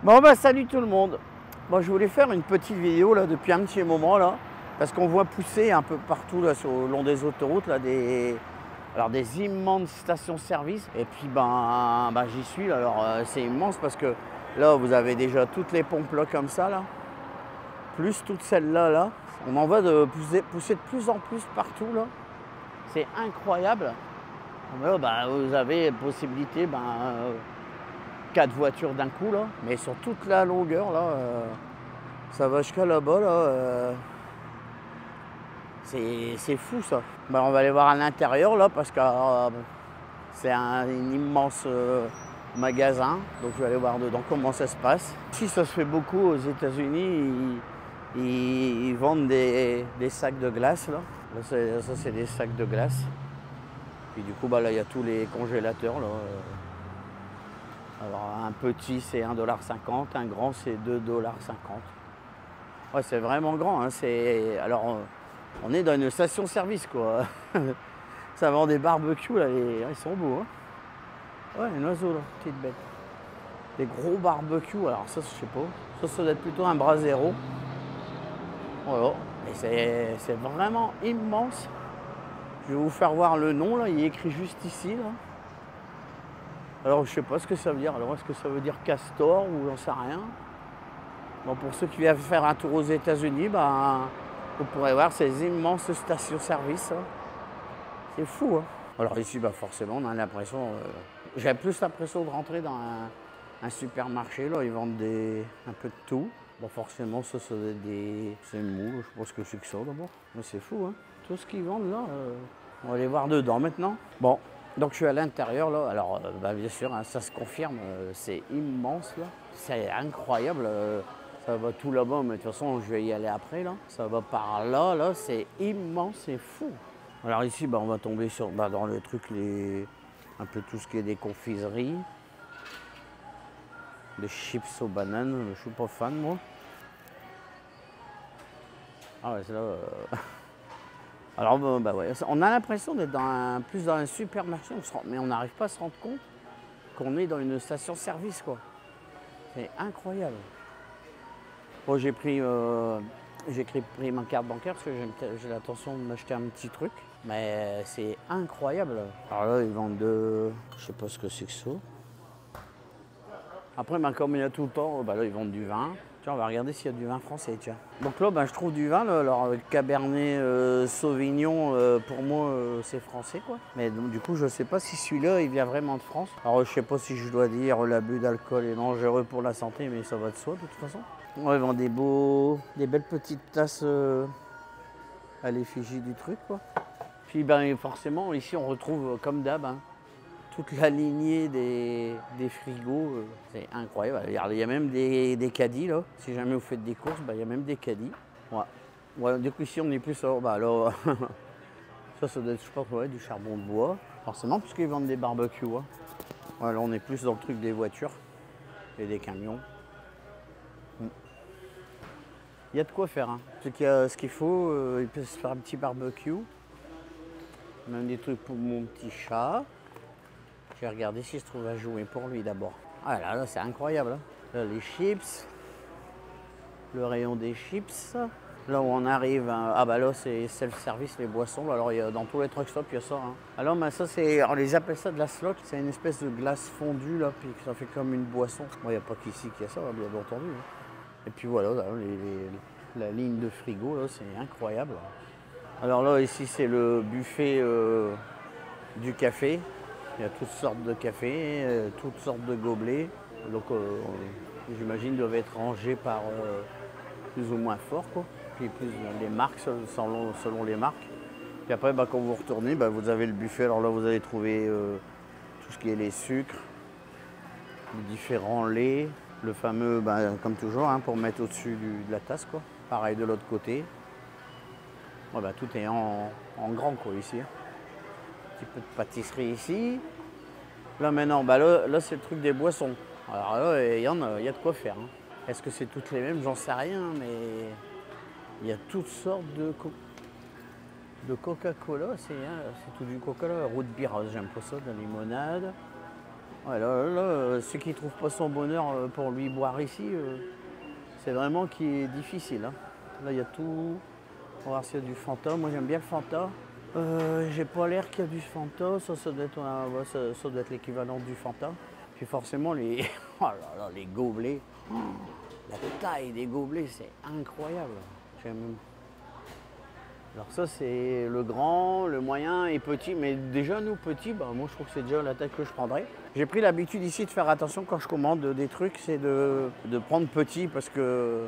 Bon bah salut tout le monde. Bon, je voulais faire une petite vidéo là depuis un petit moment là, parce qu'on voit pousser un peu partout là sur le long des autoroutes là des immenses stations-service. Et puis j'y suis là. Alors c'est immense parce que là vous avez déjà toutes les pompes là comme ça là, plus toutes celles-là là. On en voit pousser de plus en plus partout là. C'est incroyable. Là, vous avez possibilité 4 voitures d'un coup là, mais sur toute la longueur là, ça va jusqu'à là-bas là. C'est fou ça. On va aller voir à l'intérieur là parce que c'est un immense magasin, donc je vais aller voir dedans comment ça se passe. Ici ça se fait beaucoup aux États-Unis, ils vendent des sacs de glace là. Ça c'est des sacs de glace. Puis du coup là il y a tous les congélateurs là. Alors un petit c'est 1,50 $, un grand c'est 2,50 $. Ouais, c'est vraiment grand, hein. Alors on est dans une station-service quoi. Ça vend des barbecues là, ils sont beaux. Hein. Ouais, un oiseau là, petite bête. Des gros barbecues, alors ça je sais pas. Ça doit être plutôt un brasero. Voilà. Et c'est vraiment immense. Je vais vous faire voir le nom là, il est écrit juste ici là. Alors je sais pas ce que ça veut dire. Alors est-ce que ça veut dire castor ou j'en sais rien. Bon, pour ceux qui viennent faire un tour aux États-Unis, vous pourrez voir ces immenses stations-service. Hein. C'est fou. Hein. Alors ici, forcément, on a l'impression, j'ai plus l'impression de rentrer dans un supermarché. Là, ils vendent un peu de tout. Bon, forcément, ça doit être c'est mou. Je pense que c'est que ça d'abord. Mais c'est fou. Hein. Tout ce qu'ils vendent là, on va aller voir dedans maintenant. Bon. Donc je suis à l'intérieur là, alors bien sûr, hein, ça se confirme, c'est immense là, c'est incroyable, ça va tout là-bas, mais de toute façon je vais y aller après là, ça va par là, là c'est immense, c'est fou. Alors ici on va tomber sur, dans le truc, un peu tout ce qui est des confiseries, des chips aux bananes, je suis pas fan moi. Ah ouais, c'est là... Alors ouais, on a l'impression d'être plus dans un supermarché, mais on n'arrive pas à se rendre compte qu'on est dans une station-service quoi. C'est incroyable. Bon, j'ai pris ma carte bancaire parce que j'ai l'intention de m'acheter un petit truc, mais c'est incroyable. Alors là ils vendent je sais pas ce que c'est que ça. Après comme il y a tout le temps, là ils vendent du vin. Tiens, on va regarder s'il y a du vin français, tiens. Donc là, je trouve du vin, là, alors avec Cabernet Sauvignon, pour moi, c'est français, quoi. Mais donc, du coup, je sais pas si celui-là, il vient vraiment de France. Alors, je sais pas si je dois dire l'abus d'alcool est dangereux pour la santé, mais ça va de soi, de toute façon. On ils vendent des belles petites tasses à l'effigie du truc, quoi. Puis, forcément, ici, on retrouve, comme d'hab, hein, toute la lignée des frigos, c'est incroyable. Il y a même des caddies là. Si jamais vous faites des courses, il y a même des caddies. Ouais, du coup ici on est plus là, ça doit être, je pense, du charbon de bois. Forcément, puisqu'ils vendent des barbecues. Hein. Ouais, là on est plus dans le truc des voitures et des camions. Il y a de quoi faire. Hein. Ce qu'il faut, il peut se faire un petit barbecue. Même des trucs pour mon petit chat. Je vais regarder si je trouve à jouer pour lui d'abord. Ah là c'est incroyable. Hein. Là, les chips. Le rayon des chips. Là où on arrive, là c'est self-service, les boissons. Alors dans tous les truck stops, il y a ça. Hein. Alors ça c'est, on les appelle ça de la slot. C'est une espèce de glace fondue là, puis ça fait comme une boisson. Bon, il n'y a pas qu'ici qu'il y a ça, bien entendu. Hein. Et puis voilà, là, la ligne de frigo, là, c'est incroyable. Alors là, ici c'est le buffet du café. Il y a toutes sortes de cafés, toutes sortes de gobelets. Donc j'imagine qu'ils doivent être rangés par plus ou moins fort, quoi. Puis plus les marques, selon les marques. Puis après, quand vous retournez, vous avez le buffet. Alors là, vous allez trouver tout ce qui est les sucres, les différents laits, le fameux, comme toujours, hein, pour mettre au-dessus de la tasse, quoi. Pareil de l'autre côté. Ouais, tout est en grand, quoi, ici. Hein. Un petit peu de pâtisserie ici. Là maintenant, là c'est le truc des boissons. Alors là, il y a de quoi faire. Hein. Est-ce que c'est toutes les mêmes? J'en sais rien, mais il y a toutes sortes de Coca-Cola. C'est tout du Coca-Cola. Root beer, j'aime pas ça, de la limonade. Ouais, là, ceux qui ne trouvent pas son bonheur pour lui boire ici, c'est vraiment qui est difficile. Hein. Là, il y a tout. On va voir s'il y a du Fanta. Moi, j'aime bien le Fanta. J'ai pas l'air qu'il y a du Fanta. Ça doit être, ouais, ça doit être l'équivalent du Fanta. Puis forcément, les, oh là là, les gobelets. Oh, la taille des gobelets, c'est incroyable. J'aime. Alors ça, c'est le grand, le moyen et petit. Mais déjà, nous, petits, bah, moi, je trouve que c'est déjà la taille que je prendrais. J'ai pris l'habitude ici de faire attention quand je commande des trucs, c'est de prendre petit parce que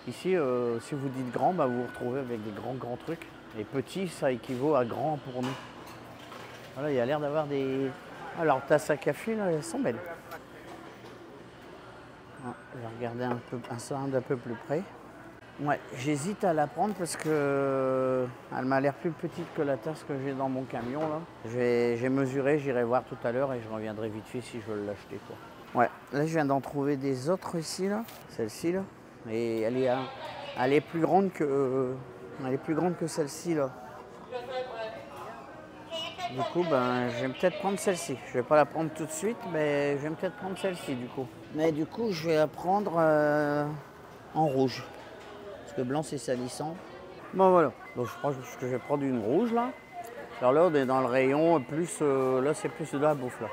ici, si vous dites grand, bah, vous vous retrouvez avec des grands trucs. Et petit, ça équivaut à grand pour nous. Voilà, il y a l'air d'avoir des... Alors, tasses à café, là, elles sont belles. Ah, je vais regarder un peu plus près. Ouais, j'hésite à la prendre parce que elle m'a l'air plus petite que la tasse que j'ai dans mon camion là. J'ai mesuré, j'irai voir tout à l'heure et je reviendrai vite fait si je veux l'acheter quoi. Ouais, là je viens d'en trouver des autres ici là, celle-ci là. Et elle est plus grande que celle-ci là. Du coup, ben, je vais peut-être prendre celle-ci. Je vais pas la prendre tout de suite, mais je vais peut-être prendre celle-ci du coup. Mais du coup, je vais la prendre en rouge. Parce que blanc, c'est salissant. Bon, voilà. Donc, je crois que je vais prendre une rouge là. Alors là, on est dans le rayon plus. Là, c'est plus de la bouffe là.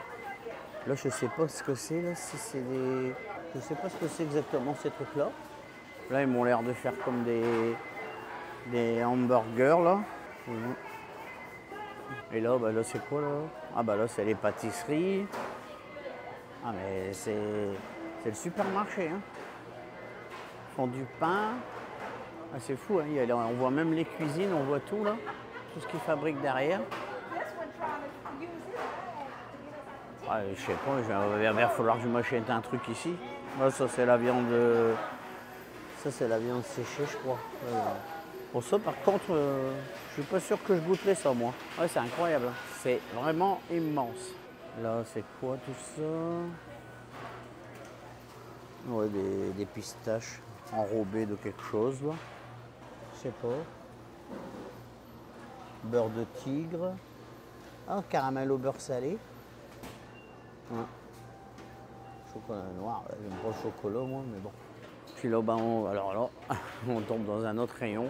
Là, je sais pas ce que c'est là. Si c'est des. Je sais pas ce que c'est exactement ces trucs là. Là, ils m'ont l'air de faire comme des hamburgers là. Et là, bah, là c'est quoi là? Ah bah là c'est les pâtisseries. Ah mais c'est le supermarché. Hein. Ils font du pain. Ah, c'est fou, hein. On voit même les cuisines, on voit tout là. Tout ce qu'ils fabriquent derrière. Ah, je sais pas, il va falloir que je m'achète un truc ici. Là, ça c'est la viande. Ça c'est la viande séchée je crois. Pour ça par contre, je suis pas sûr que je goûterai ça moi. Ouais, c'est incroyable. Hein. C'est vraiment immense. Là c'est quoi tout ça? Ouais, des pistaches enrobées de quelque chose là. Je sais pas. Beurre de tigre. Ah, caramel au beurre salé. Ouais. Chocolat noir. J'aime pas le chocolat moi, mais bon. Puis là, ben, alors là, on tombe dans un autre rayon.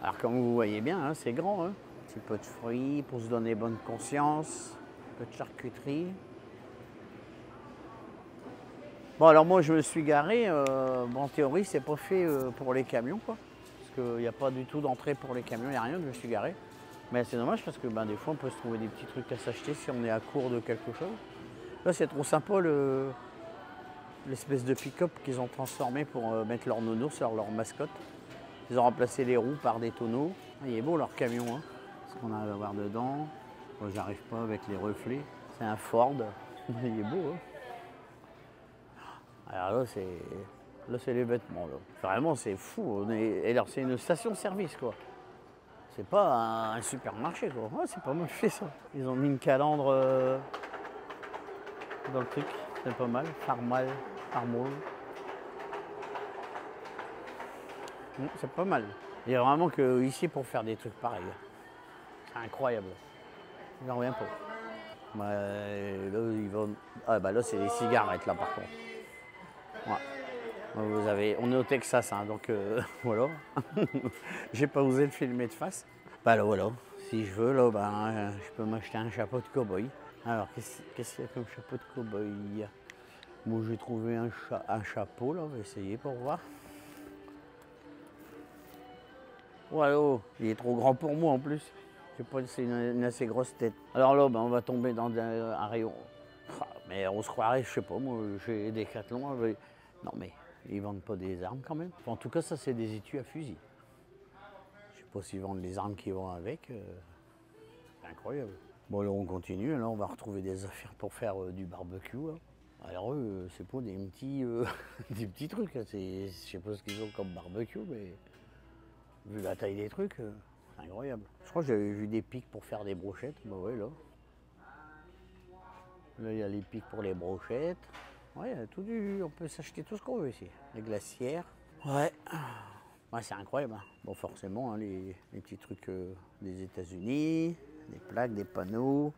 Alors comme vous voyez bien, hein, c'est grand. Hein. Un petit peu de fruits pour se donner bonne conscience. Un peu de charcuterie. Bon alors moi je me suis garé, bon, en théorie c'est pas fait pour les camions quoi, parce qu'il n'y a pas du tout d'entrée pour les camions, il n'y a rien, je me suis garé. Mais c'est dommage parce que ben, des fois on peut se trouver des petits trucs à s'acheter si on est à court de quelque chose. Là c'est trop sympa l'espèce de pick-up qu'ils ont transformé pour mettre leur nounours, leur mascotte. Ils ont remplacé les roues par des tonneaux. Ah, il est beau leur camion, hein. Ce qu'on arrive à voir dedans. Moi j'arrive pas avec les reflets. C'est un Ford, il est beau hein. Alors là, c'est les vêtements. Là. Vraiment, c'est fou. Et alors, c'est une station-service, quoi. C'est pas un supermarché, quoi. Ouais, c'est pas mal fait, ça. Ils ont mis une calandre dans le truc. C'est pas mal. Farmal. C'est pas mal. Il y a vraiment que ici pour faire des trucs pareils. C'est incroyable. J'en reviens pas. Bah, là, ils vont... Ah, bah là, c'est les cigarettes, là, par contre. Ouais. On est au Texas, hein, donc voilà. J'ai pas osé le filmer de face. Bah là voilà, si je veux, là, ben, je peux m'acheter un chapeau de cow-boy. Alors, qu'est-ce qu'il y a comme chapeau de cow-boy? Moi j'ai trouvé un chapeau, là, on va essayer pour voir. Voilà, il est trop grand pour moi en plus. Je sais pas, c'est une assez grosse tête. Alors là, ben, on va tomber dans un rayon. Mais on se croirait, je sais pas, moi j'ai des Decathlon. Non mais ils vendent pas des armes quand même. En tout cas, ça c'est des étuis à fusil. Je sais pas s'ils vendent les armes qui vont avec. C'est incroyable. Bon là on continue, là on va retrouver des affaires pour faire du barbecue. Là. Alors eux, c'est pas des petits, des petits trucs. Là. Je sais pas ce qu'ils ont comme barbecue, mais vu la taille des trucs, c'est incroyable. Je crois que j'avais vu des pics pour faire des brochettes. Bah ouais là. Là il y a les pics pour les brochettes. Ouais, on peut s'acheter tout ce qu'on veut ici. Les glacières. Ouais. Ouais, c'est incroyable. Hein. Bon, forcément, hein, les petits trucs des États-Unis, des plaques, des panneaux.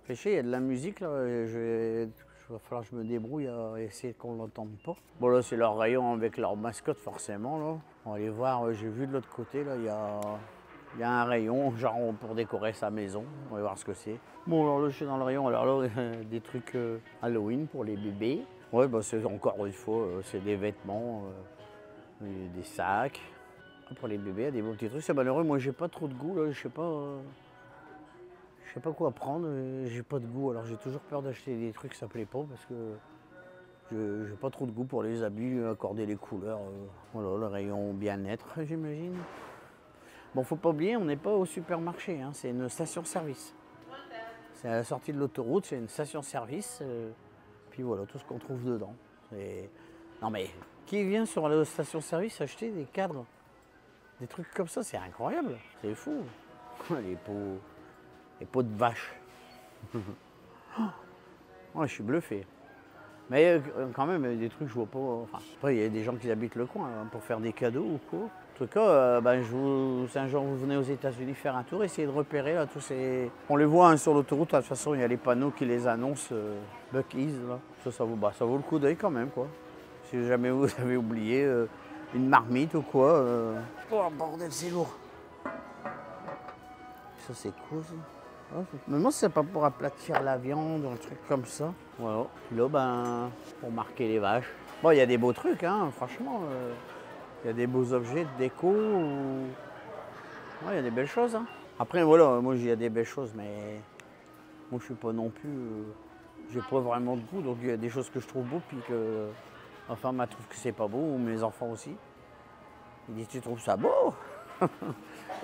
Pêcher, il y a de la musique là, il va falloir que je me débrouille à essayer qu'on ne l'entende pas. Bon là c'est leur rayon avec leur mascotte forcément là. On va aller voir, j'ai vu de l'autre côté là, il y a un rayon genre pour décorer sa maison. On va voir ce que c'est. Bon alors là je suis dans le rayon, alors là des trucs Halloween pour les bébés. Ouais bah c'est encore une fois, c'est des vêtements, des sacs. Pour les bébés, il y a des beaux petits trucs. C'est malheureux, moi j'ai pas trop de goût là, je sais pas quoi prendre, j'ai pas de goût, alors j'ai toujours peur d'acheter des trucs que ça plaît pas parce que j'ai pas trop de goût pour les habits, accorder les couleurs. Voilà, le rayon bien-être, j'imagine. Bon, faut pas oublier, on n'est pas au supermarché, hein, c'est une station-service. C'est à la sortie de l'autoroute, c'est une station-service, puis voilà, tout ce qu'on trouve dedans. Non mais, qui vient sur la station-service acheter des cadres, des trucs comme ça, c'est incroyable, c'est fou. Les pots de vache. Ouais, je suis bluffé. Mais quand même, il y a des trucs, je vois pas. Enfin, après, il y a des gens qui habitent le coin hein, pour faire des cadeaux ou quoi. En tout cas, si un jour vous venez aux États-Unis faire un tour, essayez de repérer là, tous ces. On les voit hein, sur l'autoroute, de toute façon, il y a les panneaux qui les annoncent. Buc-ee's, là. Ça vaut le coup d'œil quand même, quoi. Si jamais vous avez oublié une marmite ou quoi. Oh bordel, c'est lourd. Ça, c'est quoi ça? Mais moi, c'est pas pour aplatir la viande ou un truc comme ça. Voilà. Puis là, pour marquer les vaches. Bon, il y a des beaux trucs, hein, franchement. Il y a des beaux objets de déco. Ouais, il y a des belles choses. Hein. Après, voilà, moi, il y a des belles choses, mais moi, je suis pas non plus. J'ai pas vraiment de goût, donc il y a des choses que je trouve beaux, puis que ma femme elle trouve que c'est pas beau, ou mes enfants aussi. Ils disent, tu trouves ça beau?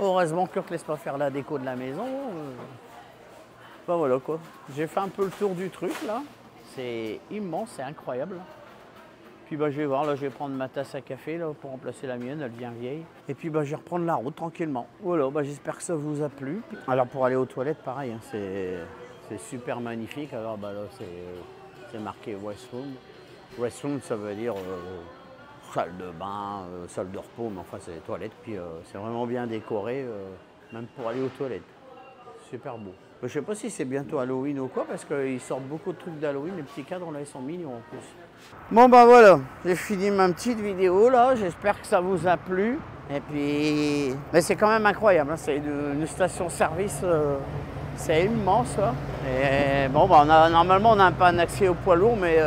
Heureusement que laisse pas faire la déco de la maison. Ben voilà quoi. J'ai fait un peu le tour du truc là. C'est immense, c'est incroyable. Puis je vais voir, là je vais prendre ma tasse à café là, pour remplacer la mienne, elle devient vieille. Et puis je vais reprendre la route tranquillement. Voilà, j'espère que ça vous a plu. Alors pour aller aux toilettes, pareil, hein, c'est super magnifique. Alors là c'est marqué restroom. Restroom ça veut dire salle de bain, salle de repos, mais enfin c'est les toilettes. Puis c'est vraiment bien décoré, même pour aller aux toilettes. Super beau. Je sais pas si c'est bientôt Halloween ou quoi, parce qu'ils sortent beaucoup de trucs d'Halloween. Les petits cadres là, ils sont mignons en plus. Bon voilà, j'ai fini ma petite vidéo là. J'espère que ça vous a plu. Et puis, mais c'est quand même incroyable. Hein. C'est une station-service, c'est immense. Là. Et bon, normalement on n'a pas un accès au poids lourd, mais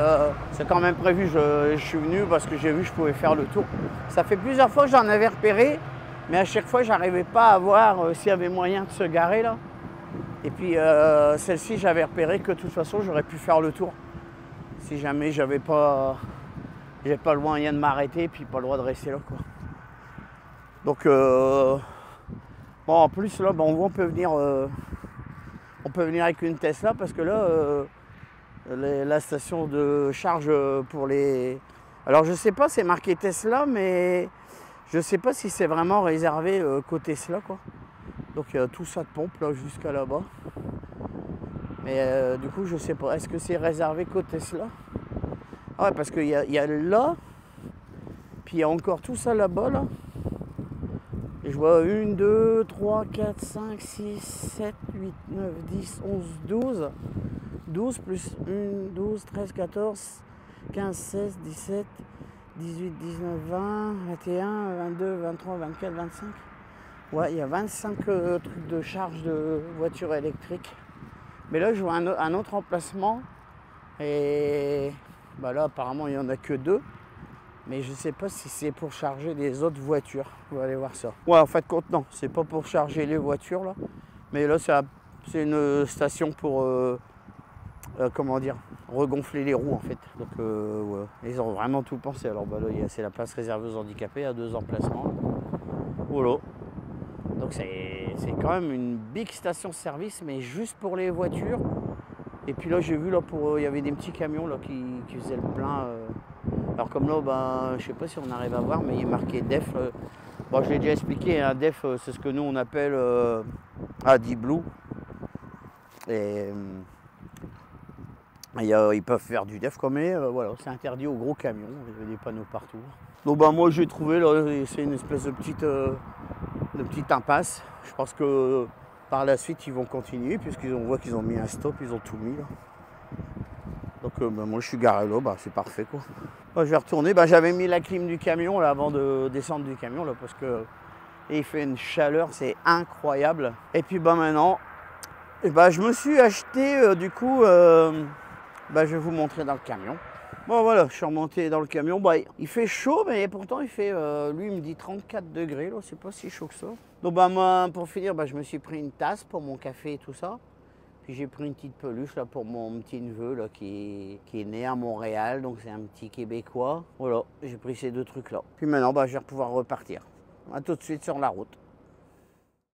c'est quand même prévu. Je suis venu parce que j'ai vu que je pouvais faire le tour. Ça fait plusieurs fois que j'en avais repéré, mais à chaque fois j'arrivais pas à voir s'il y avait moyen de se garer là. Et puis celle-ci, j'avais repéré que de toute façon, j'aurais pu faire le tour. Si jamais j'avais pas le moyen de m'arrêter et puis pas le droit de rester là, quoi. Donc, bon, en plus, là, on peut venir avec une Tesla parce que là, la station de charge pour les... Alors, je sais pas, c'est marqué Tesla, mais je sais pas si c'est vraiment réservé côté Tesla, quoi. Donc il y a tout ça de pompe là jusqu'à là-bas. Mais du coup je sais pas, est-ce que c'est réservé côté Tesla? Ah ouais, parce qu'il y a là, puis il y a encore tout ça là-bas là. Et je vois 1, 2, 3, 4, 5, 6, 7, 8, 9, 10, 11, 12. 12 plus 1, 12, 13, 14, 15, 16, 17, 18, 19, 20, 21, 22, 23, 24, 25. Ouais, il y a 25 trucs de charge de voitures électriques. Mais là, je vois un autre emplacement. Et là, apparemment, il n'y en a que 2. Mais je ne sais pas si c'est pour charger des autres voitures. On va aller voir ça. Ouais, en fait, compte, non. C'est pas pour charger les voitures, là. Mais là, c'est une station pour, comment dire, regonfler les roues, en fait. Donc, ouais. Ils ont vraiment tout pensé. Alors, là, c'est la place réservée aux handicapés. Il y a 2 emplacements. Voilà. Donc c'est quand même une big station-service, mais juste pour les voitures. Et puis là, j'ai vu, là, il y avait des petits camions là, qui faisaient le plein. Alors comme là, je sais pas si on arrive à voir, mais il est marqué DEF. Bon, je l'ai déjà expliqué, hein, DEF, c'est ce que nous, on appelle D-Blue. Et ils peuvent faire du DEF, mais voilà, c'est interdit aux gros camions. Il y a des panneaux partout. Donc moi, j'ai trouvé, là, c'est une espèce de petite impasse. Je pense que Par la suite, ils vont continuer puisqu'on voit qu'ils ont mis un stop, ils ont tout mis là. Donc moi je suis garé là, c'est parfait quoi. Je vais retourner, j'avais mis la clim du camion là avant de descendre du camion là parce que il fait une chaleur, c'est incroyable. Et puis maintenant, je me suis acheté du coup, je vais vous montrer dans le camion. Bon voilà, je suis remonté dans le camion. Il fait chaud, mais pourtant il fait, lui il me dit 34 degrés, là, c'est pas si chaud que ça. Donc moi, pour finir, je me suis pris une tasse pour mon café et tout ça. Puis j'ai pris une petite peluche là pour mon petit neveu là, qui est né à Montréal, donc c'est un petit Québécois. Voilà, j'ai pris ces deux trucs là. Puis maintenant, je vais pouvoir repartir. A tout de suite sur la route.